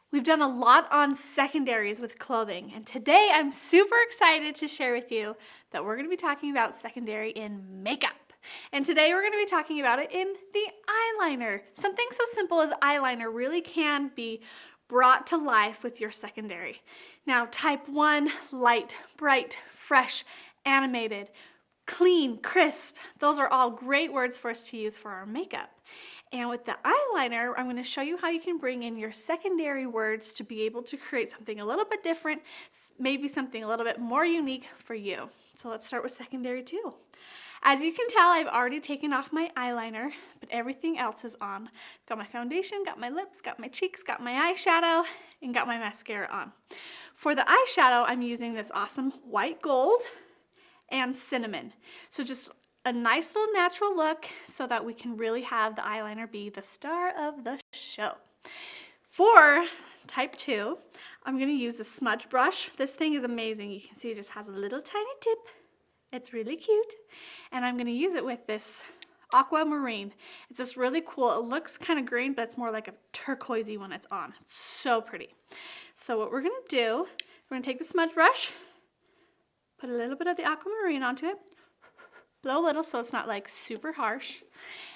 We've done a lot on secondaries with clothing, and today I'm super excited to share with you that we're going to be talking about secondary in makeup. And today we're going to be talking about it in the eyeliner. Something so simple as eyeliner really can be brought to life with your secondary. Now, type 1, light, bright, fresh, animated, clean, crisp. Those are all great words for us to use for our makeup. And with the eyeliner, I'm going to show you how you can bring in your secondary words to be able to create something a little bit different, maybe something a little bit more unique for you. So let's start with secondary 2. As you can tell, I've already taken off my eyeliner, but everything else is on. Got my foundation, got my lips, got my cheeks, got my eyeshadow, and got my mascara on. For the eyeshadow, I'm using this awesome white gold and cinnamon. So just a nice little natural look so that we can really have the eyeliner be the star of the show. For type 2, I'm going to use a smudge brush. This thing is amazing. You can see it just has a little tiny tip. It's really cute. And I'm going to use it with this aquamarine. It's just really cool. It looks kind of green, but it's more like a turquoisey when it's on. It's so pretty. So what we're going to do, we're going to take the smudge brush, put a little bit of the aquamarine onto it, blow a little so it's not like super harsh,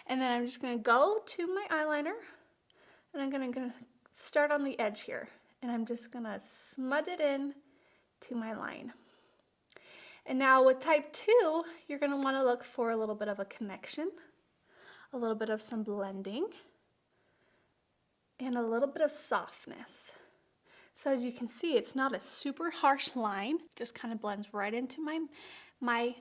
and then I'm just going to go to my eyeliner, and I'm going to start on the edge here, and I'm just going to smudge it in to my line. And now with type 2, you're going to want to look for a little bit of a connection, a little bit of some blending, and a little bit of softness. So as you can see, it's not a super harsh line. It just kind of blends right into my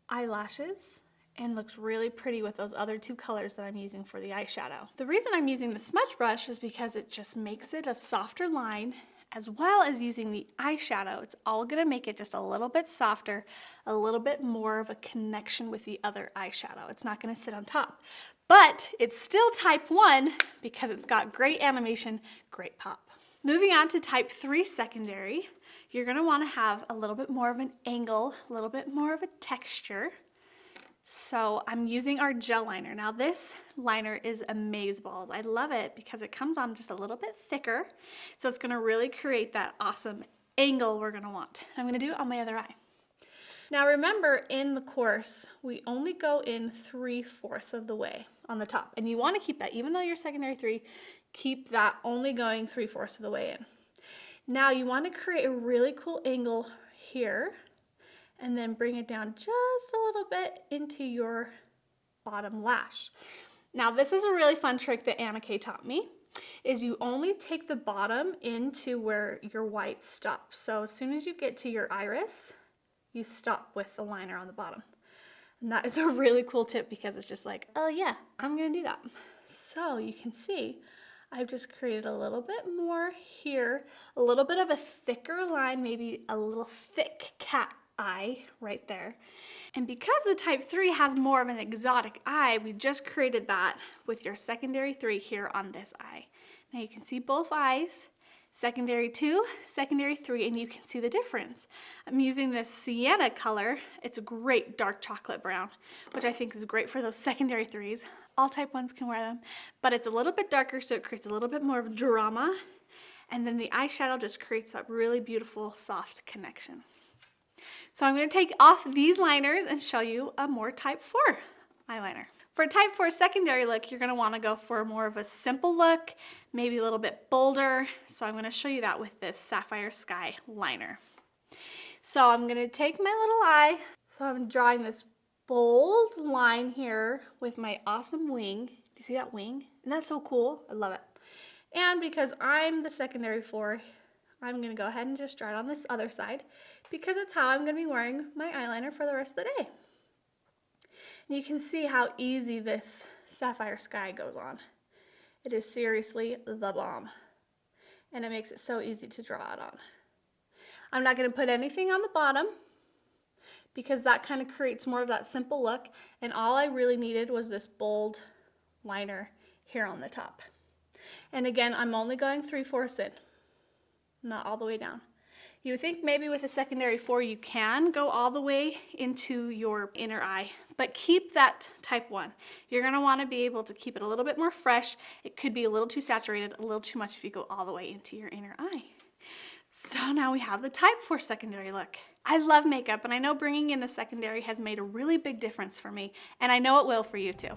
eyelashes and looks really pretty with those other two colors that I'm using for the eyeshadow. The reason I'm using the smudge brush is because it just makes it a softer line, as well as using the eyeshadow. It's all going to make it just a little bit softer, a little bit more of a connection with the other eyeshadow. It's not going to sit on top, but it's still type 1 because it's got great animation, great pop. Moving on to type 3 secondary, you're going to want to have a little bit more of an angle, a little bit more of a texture. So I'm using our gel liner. Now this liner is amazeballs. I love it because it comes on just a little bit thicker. So it's going to really create that awesome angle we're going to want. I'm going to do it on my other eye. Now remember, in the course, we only go in 3/4 of the way on the top. And you want to keep that, even though you're secondary 3, keep that only going 3/4 of the way in. Now you want to create a really cool angle here and then bring it down just a little bit into your bottom lash. Now this is a really fun trick that Anna Kay taught me, is you only take the bottom into where your white stops. So as soon as you get to your iris, you stop with the liner on the bottom. And that is a really cool tip because it's just like, oh yeah, I'm gonna do that. So you can see I've just created a little bit more here, a little bit of a thicker line, maybe a little thick cat eye right there. And because the type 3 has more of an exotic eye, we just created that with your secondary 3 here on this eye. Now you can see both eyes, secondary 2, secondary 3, and you can see the difference. I'm using this sienna color. It's a great dark chocolate brown, which I think is great for those secondary 3s. All type 1s can wear them, but it's a little bit darker, so it creates a little bit more of drama. And then the eyeshadow just creates that really beautiful, soft connection. So I'm going to take off these liners and show you a more type 4 eyeliner. For a type 4 secondary look, you're going to want to go for more of a simple look, maybe a little bit bolder. So I'm going to show you that with this Sapphire Sky liner. So I'm going to take my little eye. So I'm drawing this bold line here with my awesome wing. Do you see that wing? Isn't that so cool? I love it. And because I'm the secondary 4, I'm going to go ahead and just draw it on this other side because it's how I'm going to be wearing my eyeliner for the rest of the day. And you can see how easy this Sapphire Sky goes on. It is seriously the bomb. And it makes it so easy to draw it on. I'm not going to put anything on the bottom because that kind of creates more of that simple look. And all I really needed was this bold liner here on the top. And again, I'm only going 3/4 in, not all the way down. You would think maybe with a secondary 4 you can go all the way into your inner eye, but keep that type 1. You're going to want to be able to keep it a little bit more fresh. It could be a little too saturated, a little too much if you go all the way into your inner eye. So now we have the type 4 secondary look. I love makeup, and I know bringing in the secondary has made a really big difference for me, and I know it will for you too.